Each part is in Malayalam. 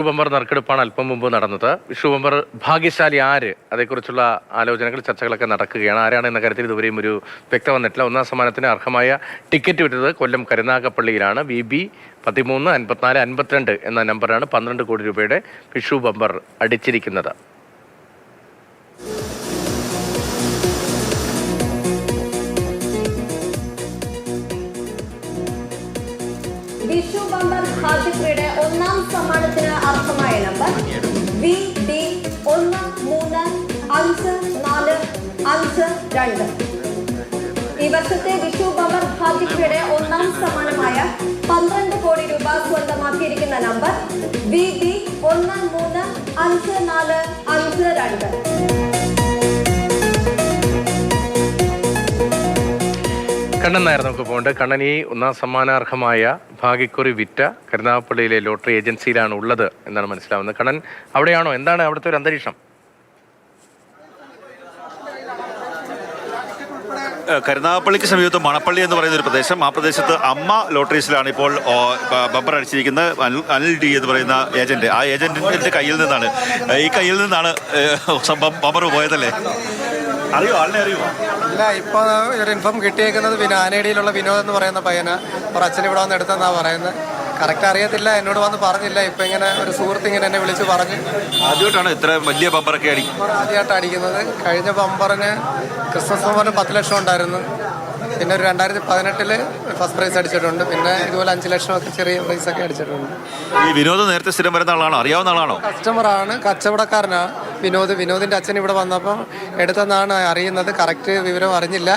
ബമ്പർ നറുക്കെടുപ്പാണ് അല്പം മുമ്പ് നടന്നത്. വിഷു ബമ്പർ ഭാഗ്യശാലി ആര്, അതേക്കുറിച്ചുള്ള ആലോചനകൾ, ചർച്ചകളൊക്കെ നടക്കുകയാണ്. ആരാണ് എന്ന കാര്യത്തിൽ ഇതുവരെയും ഒരു വ്യക്തത വന്നിട്ടില്ല. ഒന്നാം സമ്മാനത്തിന് അർഹമായ ടിക്കറ്റ് വിറ്റത് കൊല്ലം കരുനാഗപ്പള്ളിയിലാണ്. VB 13 54 52 എന്ന നമ്പറാണ് 12 കോടി രൂപയുടെ വിഷു ബമ്പർ അടിച്ചിരിക്കുന്നത്. വിഷു ബമ്പർ ഭാഗ്യശ്രീയുടെ ഒന്നാം സമ്മാനത്തിന് അർഹമായ നമ്പർ VD 135452. ഈ വർഷത്തെ വിഷു ബമ്പർ ഭാഗ്യശ്രീയുടെ ഒന്നാം സമ്മാനമായ 12 കോടി രൂപ സ്വന്തമാക്കിയിരിക്കുന്ന നമ്പർ VD 135452. കണ്ണൻ നായർ നമുക്ക് പോകേണ്ടത്. കണ്ണൻ, ഈ ഒന്നാം സമ്മാനാർഹമായ ഭാഗ്യക്കുറി വിറ്റ കരുനാഗപ്പള്ളിയിലെ ലോട്ടറി ഏജൻസിയിലാണ് ഉള്ളത് എന്നാണ് മനസ്സിലാവുന്നത്. കണ്ണൻ, അവിടെയാണോ? എന്താണ് അവിടുത്തെ ഒരു അന്തരീക്ഷം? കരുനാഗപ്പള്ളിക്ക് സമീപത്ത് മണപ്പള്ളി എന്ന് പറയുന്ന ഒരു പ്രദേശം. ആ പ്രദേശത്ത് അമ്മ ലോട്ടറീസിലാണ് ഇപ്പോൾ ബമ്പർ അടിച്ചിരിക്കുന്നത്. അനിൽ ഡി എന്ന് പറയുന്ന ഏജന്റ്. ആ ഏജന്റിന്റെ കയ്യിൽ നിന്നാണ് ബമ്പർ പോയതല്ലേ? അറിയോ? ആളിനെ അറിയോ? ഇല്ല, ഇപ്പോൾ ഒരു ഇൻഫോം കിട്ടിയേക്കുന്നത് ആനേടിയിലുള്ള വിനോദ് എന്ന് പറയുന്ന പയ്യന് ഒരു അച്ഛൻ ഇവിടെ വന്ന് എടുത്തെന്നാണ് പറയുന്നത്. കറക്റ്റ് അറിയത്തില്ല, എന്നോട് വന്ന് പറഞ്ഞില്ല. ഇപ്പം ഇങ്ങനെ ഒരു സുഹൃത്ത് ഇങ്ങനെ എന്നെ വിളിച്ച് പറഞ്ഞ്. ആദ്യമായിട്ടാണ് ഇത്ര വലിയ ബമ്പറൊക്കെ ആദ്യമായിട്ട് അടിക്കുന്നത്. കഴിഞ്ഞ ബമ്പറിന് ക്രിസ്മസ് ബമ്പറിന് 10 ലക്ഷം ഉണ്ടായിരുന്നു. പിന്നെ ഒരു 2018 ഫസ്റ്റ് പ്രൈസ് അടിച്ചിട്ടുണ്ട്. പിന്നെ ഇതുപോലെ 5 ലക്ഷമൊക്കെ ചെറിയ പ്രൈസൊക്കെ അടിച്ചിട്ടുണ്ട്. ഈ വിനോദ് നേരത്തെ സ്ഥിരം വരുന്ന ആളാണോ? അറിയാവുന്ന ആളാണോ? കസ്റ്റമറാണ്, കച്ചവടക്കാരനാണ് വിനോദിൻ്റെ അച്ഛൻ ഇവിടെ വന്നപ്പോൾ എടുത്തെന്നാണ് അറിയുന്നത്. കറക്റ്റ് വിവരം അറിഞ്ഞില്ല,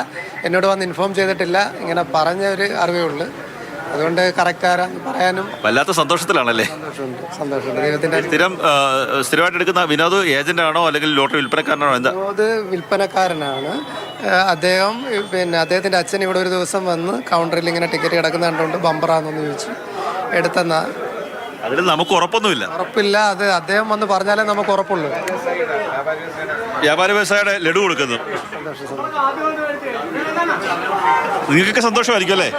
എന്നോട് വന്ന് ഇൻഫോം ചെയ്തിട്ടില്ല. ഇങ്ങനെ പറഞ്ഞ ഒരു അറിവേ ഉള്ളൂ. അതുകൊണ്ട് കറക്റ്റ് ആരാന്ന് പറയാനും വല്ലാത്ത സന്തോഷത്തിലാണല്ലേ? സന്തോഷമുണ്ട്. ദൈവത്തിന്റെ സ്ഥിരമായിട്ട് എടുക്കുന്ന വിനോദ് ഏജന്റ് ആണോ അല്ലെങ്കിൽ ലോട്ടറി വിൽപ്പനക്കാരനാണോ? എന്താ? വിനോദ് വിൽപ്പനക്കാരനാണ്. അദ്ദേഹത്തിന്റെ അച്ഛൻ ഇവിടെ ഒരു ദിവസം വന്ന് കൗണ്ടറിൽ ഇങ്ങനെ ടിക്കറ്റ് കിടക്കുന്ന കണ്ടുകൊണ്ട് ബമ്പറാന്നൊന്ന് ചോദിച്ചു എടുത്തെന്നാ. അതിൽ നമുക്ക് ഉറപ്പൊന്നുമില്ല. ഉറപ്പില്ല, അത് അദ്ദേഹം വന്ന് പറഞ്ഞാലേ നമുക്ക് ഉറപ്പുള്ളൂ. വ്യാപാര വ്യവസായയുടെ ലഡു കൊടുക്കുന്നു. നിങ്ങൾക്കൊക്കെ സന്തോഷമായിരിക്കും അല്ലേ?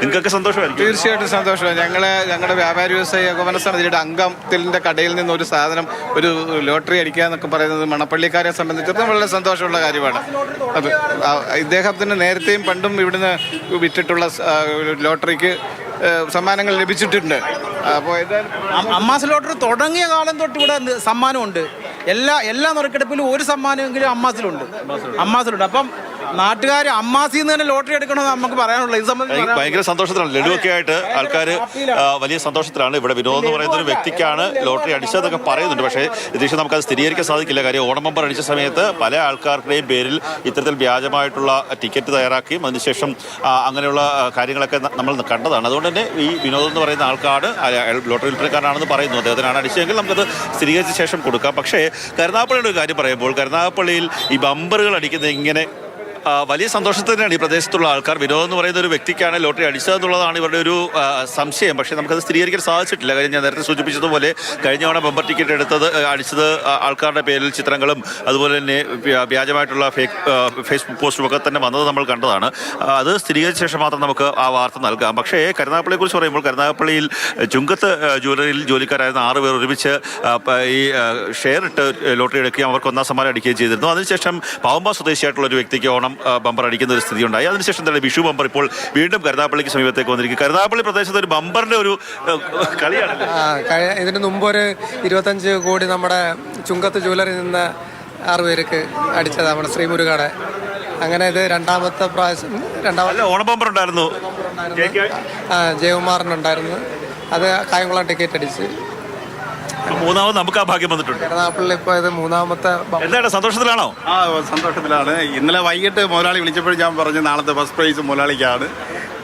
നിങ്ങൾക്കൊക്കെ സന്തോഷമായിരിക്കും. തീർച്ചയായിട്ടും സന്തോഷമാണ്. ഞങ്ങളുടെ വ്യാപാര വ്യവസായ ഏകോപന സമിതിയുടെ അംഗത്തിന്റെ കടയിൽ നിന്ന് ഒരു സാധനം, ഒരു ലോട്ടറി അടിക്കുക എന്നൊക്കെ പറയുന്നത് മണപ്പള്ളിക്കാരെ സംബന്ധിച്ചിടത്തോളം വളരെ സന്തോഷമുള്ള കാര്യമാണ്. അത് ഇദ്ദേഹത്തിന് നേരത്തെയും പണ്ടും ഇവിടുന്ന് വിറ്റിട്ടുള്ള ലോട്ടറിക്ക് സമ്മാനങ്ങൾ ലഭിച്ചിട്ടുണ്ട്. അപ്പോൾ അമ്മാസ് ലോട്ടറി തുടങ്ങിയ കാലം തൊട്ട് ഇവിടെ സമ്മാനമുണ്ട്. എല്ലാ നറുക്കെടുപ്പിലും ഒരു സമ്മാനമെങ്കിലും അമ്മാസിലുണ്ട്. അപ്പം നാട്ടുകാർ അമ്മാസിൽ നിന്ന് തന്നെ ലോട്ടറി എടുക്കണമെന്ന് നമുക്ക് പറയാനുള്ളത്. ഇത് സംബന്ധിച്ച് ഭയങ്കര സന്തോഷത്തിലാണ്. ലഡുവൊക്കെ ആയിട്ട് ആൾക്കാർ വലിയ സന്തോഷത്തിലാണ്. ഇവിടെ വിനോദ് എന്ന് പറയുന്ന ഒരു വ്യക്തിക്കാണ് ലോട്ടറി അടിച്ചതെന്നൊക്കെ പറയുന്നുണ്ട്. പക്ഷേ ഇതിൽ നമുക്കത് സ്ഥിരീകരിക്കാൻ സാധിക്കില്ല. കാര്യം ഓണം ബമ്പർ അടിച്ച സമയത്ത് പല ആൾക്കാരുടെയും പേരിൽ ഇത്തരത്തിൽ വ്യാജമായിട്ടുള്ള ടിക്കറ്റ് തയ്യാറാക്കുകയും അതിനുശേഷം അങ്ങനെയുള്ള കാര്യങ്ങളൊക്കെ നമ്മൾ കണ്ടതാണ്. അതുകൊണ്ട് തന്നെ ഈ വിനോദ് എന്ന് പറയുന്ന ആൾക്കാട് ലോട്ടറി വിൽപ്പനക്കാരനാണെന്ന് പറയുന്നു. അദ്ദേഹത്തിനാണ് അടിച്ചതെങ്കിൽ നമുക്കത് സ്ഥിരീകരിച്ച ശേഷം കൊടുക്കാം. പക്ഷേ കരുനാഗപ്പള്ളിയുടെ ഒരു കാര്യം പറയുമ്പോൾ കരുനാഗപ്പള്ളിയിൽ ഈ ബമ്പറുകൾ അടിക്കുന്നത് ഇങ്ങനെ വലിയ സന്തോഷത്തിൽ തന്നെയാണ് ഈ പ്രദേശത്തുള്ള ആൾക്കാർ. വിനോദ് എന്ന് പറയുന്ന ഒരു വ്യക്തിക്കാണ് ലോട്ടറി അടിച്ചതെന്നുള്ളതാണ് ഇവരുടെ ഒരു സംശയം. പക്ഷേ നമുക്കത് സ്ഥിരീകരിക്കാൻ സാധിച്ചിട്ടില്ല. കാര്യം ഞാൻ നേരത്തെ സൂചിപ്പിച്ചതുപോലെ കഴിഞ്ഞ തവണ ബമ്പർ ടിക്കറ്റ് അടിച്ചത് ആൾക്കാരുടെ പേരിൽ ചിത്രങ്ങളും അതുപോലെ തന്നെ വ്യാജമായിട്ടുള്ള ഫേസ്ബുക്ക് പോസ്റ്റും ഒക്കെ തന്നെ വന്നത് നമ്മൾ കണ്ടതാണ്. അത് സ്ഥിരീകരിച്ച ശേഷം മാത്രം നമുക്ക് ആ വാർത്ത നൽകാം. പക്ഷേ കരുനാഗപ്പള്ളിയെക്കുറിച്ച് പറയുമ്പോൾ കരുനാഗപ്പള്ളിയിൽ ചുങ്കത്ത് ജ്വല്ലറിയിൽ ജോലിക്കാരായിരുന്ന 6 പേർ ഒരുമിച്ച് ഈ ഷെയർ ഇട്ട് ലോട്ടറി എടുക്കുകയും അവർക്ക് ഒന്നാം സമ്മാനം അടിക്കുകയും ചെയ്തിരുന്നു. അതിനുശേഷം പാവമ്പ സ്വദേശിയായിട്ടുള്ള ഒരു വ്യക്തിക്ക് ഓണം ബമ്പർ അടിക്കുന്ന ഒരു സ്ഥിതി ഉണ്ടായി. അതിനുശേഷം തന്നെ വിഷു ബമ്പർ ഇപ്പോൾ വീണ്ടും കരുനാഗപ്പള്ളിക്ക് സമീപത്തേക്ക് വന്നിരിക്കും. കരുനാഗപ്പള്ളി പ്രദേശത്ത് ഒരു ബമ്പറിന്റെ ഒരു കളിയാണ്. ഇതിന് മുമ്പ് ഒരു 25 കോടി നമ്മുടെ ചുങ്കത്ത് ജ്വല്ലറിൽ നിന്ന് 6 പേർക്ക് അടിച്ചത് നമ്മുടെ ശ്രീമുരുകാട്. അങ്ങനെ ഇത് രണ്ടാമത്തെ പ്രാവശ്യം. ഓണം ബമ്പർ ഉണ്ടായിരുന്നു, ജയകുമാറിനുണ്ടായിരുന്നു. അത് കായംകുളം ടിക്കറ്റ് അടിച്ച്. മൂന്നാമത് നമുക്ക് ആ ഭാഗ്യം വന്നിട്ടുണ്ട്. കരുനാഗപ്പള്ളി ഇപ്പോൾ ഇത് മൂന്നാമത്തെ. എന്താണ്, സന്തോഷത്തിലാണോ? സന്തോഷത്തിലാണ്. ഇന്നലെ വൈകിട്ട് മുതലാളി വിളിച്ചപ്പോൾ ഞാൻ പറഞ്ഞു നാളത്തെ ഫസ്റ്റ് പ്രൈസ് മുതലാളിക്കാണ്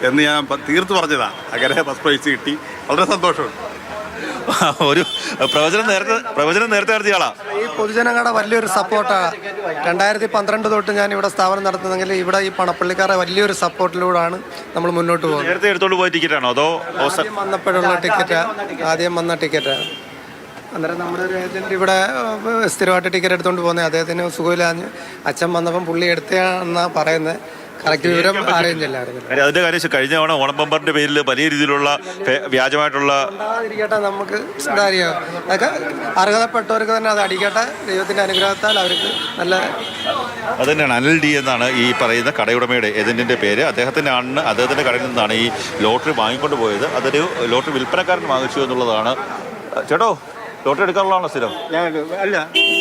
എന്ന് ഞാൻ തീർത്ത് പറഞ്ഞതാണ്. അങ്ങനെ ഫസ്റ്റ് പ്രൈസ് കിട്ടി. വളരെ സന്തോഷമുണ്ട്. ഒരു പ്രവചനം നേരത്തെ നടത്തിയാളാ. ഈ പൊതുജനങ്ങളുടെ വലിയൊരു സപ്പോർട്ടാണ്. 2012 തൊട്ട് ഞാൻ ഇവിടെ സ്ഥാപനം നടത്തുന്നെങ്കിൽ ഇവിടെ ഈ പണപ്പള്ളിക്കാരുടെ വലിയൊരു സപ്പോർട്ടിലൂടെയാണ് നമ്മൾ മുന്നോട്ട് പോകുന്നത്. നേരത്തെ എടുത്തോണ്ട് പോയ ടിക്കറ്റാണോ അതോ വന്നപ്പോഴുള്ള ടിക്കറ്റാണ്? ആദ്യം വന്ന ടിക്കറ്റാണ്. അന്നേരം നമ്മുടെ ഒരു ഏജൻറ്റ് ഇവിടെ സ്ഥിരമായിട്ട് ടിക്കറ്റ് എടുത്തുകൊണ്ട് പോകുന്നത്. അദ്ദേഹത്തിന് സുഖമില്ലാഞ്ഞ് അച്ഛൻ വന്നപ്പം പുള്ളി എടുത്തതാണെന്നാണ് പറയുന്നത്. കറക്റ്റ് വിവരം അറിയുന്നില്ല. കാര്യം അതിന്റെ കാര്യം വെച്ചാൽ കഴിഞ്ഞ തവണ ഓണം ബമ്പറിന്റെ പേരിൽ വലിയ രീതിയിലുള്ള വ്യാജമായിട്ടുള്ള ഉണ്ടാകാതിരിക്കട്ടെ, നമുക്ക് എന്താ അറിയോ, അതൊക്കെ അർഹതപ്പെട്ടവർക്ക് തന്നെ അത് അടിക്കട്ടെ. ദൈവത്തിന്റെ അനുഗ്രഹത്താൽ അവർക്ക് നല്ല. അത് തന്നെയാണ് അനിൽ ഡി എന്നാണ് ഈ പറയുന്ന കടയുടമയുടെ ഏജന്റിന്റെ പേര്. അദ്ദേഹത്തിന്റെ കടയിൽ നിന്നാണ് ഈ ലോട്ടറി വാങ്ങിക്കൊണ്ട് പോയത്. അതൊരു ലോട്ടറി വിൽപ്പനക്കാരൻ വാങ്ങിച്ചു എന്നുള്ളതാണ്. ചേട്ടോ, ലോട്ടറി എടുക്കാറുള്ളതാണോ സ്ഥിരം? അല്ല,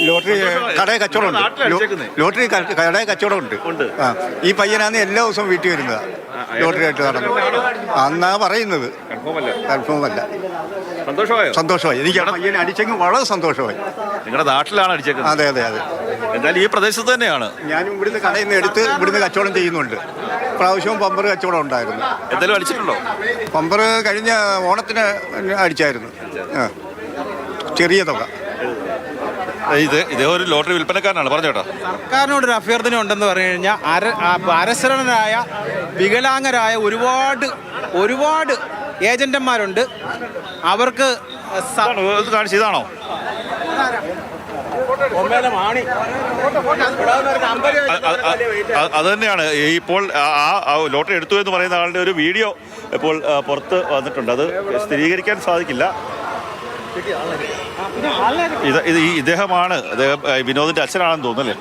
ലോട്ടറി കടയിൽ കച്ചവടം ഉണ്ട്. ലോട്ടറി കടയിൽ കച്ചവടം ഉണ്ട്. ആ, ഈ പയ്യനാണ് എല്ലാ ദിവസവും വീട്ടിൽ വരുന്നത്. ലോട്ടറി ആയിട്ട് നടന്നു അന്നാ പറയുന്നത്. കൺഫേം അല്ല. സന്തോഷമായി. എനിക്ക് ആ പയ്യനെ അടിച്ചെങ്കിൽ വളരെ സന്തോഷമായി. നിങ്ങളുടെ നാട്ടിലാണ് അടിച്ചേക്കുന്നത്? അതെ അതെ അതെ. എന്തായാലും ഈ പ്രദേശത്ത് തന്നെയാണ്. ഞാനും ഇവിടുന്ന് കടയിൽ നിന്ന് എടുത്ത് ഇവിടുന്ന് കച്ചവടം ചെയ്യുന്നുണ്ട്. പ്രാവശ്യവും പമ്പർ കച്ചവടം ഉണ്ടായിരുന്നു. എന്തായാലും അടിച്ചിട്ടുണ്ടോ? പമ്പർ കഴിഞ്ഞ ഓണത്തിന് അടിച്ചായിരുന്നു. ആ, ചെറിയ തുക. ഇതേ ഒരു ലോട്ടറി വിൽപ്പനക്കാരനാണ്. പറഞ്ഞോട്ടോ. സർക്കാരിനോടൊരു അഭ്യർത്ഥന ഉണ്ടെന്ന് പറഞ്ഞു കഴിഞ്ഞാൽ അരസരനായ വികലാംഗരായ ഒരുപാട് ഏജന്റന്മാരുണ്ട്. അവർക്ക് കാണിച്ചു ഇതാണോ? അത് തന്നെയാണ് ഇപ്പോൾ ആ ലോട്ടറി എടുത്തു എന്ന് പറയുന്ന ആളുടെ ഒരു വീഡിയോ ഇപ്പോൾ പുറത്ത് വന്നിട്ടുണ്ട്. അത് സ്ഥിരീകരിക്കാൻ സാധിക്കില്ല. ഇദ്ദേഹമാണ് വിനോദിന്റെ അച്ഛനാണെന്ന് തോന്നുന്നല്ലേ?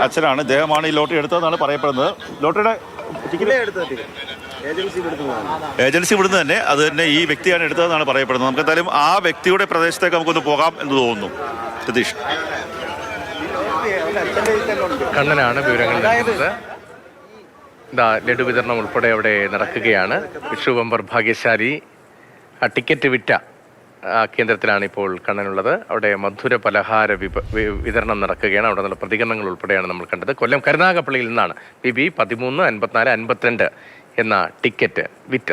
അച്ഛനാണ്. ഇദ്ദേഹമാണ് ഈ ലോട്ടറി എടുത്തതെന്നാണ് പറയപ്പെടുന്നത്. ലോട്ടറിയുടെ ഏജൻസി ഇവിടുന്ന് തന്നെ അത് തന്നെ ഈ വ്യക്തിയാണ് എടുത്തതെന്നാണ് പറയപ്പെടുന്നത്. നമുക്ക് എന്തായാലും ആ വ്യക്തിയുടെ പ്രദേശത്തേക്ക് നമുക്കൊന്ന് പോകാം എന്ന് തോന്നുന്നു. സതീഷ് കണ്ണനാണ് വിവരങ്ങൾ നൽകുന്നത്. ഇതാ ലഡു വിതരണം ഉൾപ്പെടെ അവിടെ നടക്കുകയാണ്. വിഷു ബമ്പർ ഭാഗ്യശാലി ആ ടിക്കറ്റ് വിറ്റ കേന്ദ്രത്തിലാണ് ഇപ്പോൾ കണ്ണനുള്ളത്. അവിടെ മധുര പലഹാര വിതരണം നടക്കുകയാണ്. അവിടെ നിന്നുള്ള പ്രതികരണങ്ങൾ ഉൾപ്പെടെയാണ് നമ്മൾ കണ്ടത്. കൊല്ലം കരുനാഗപ്പള്ളിയിൽ നിന്നാണ് PB 135452 എന്ന ടിക്കറ്റ് വിറ്റത്.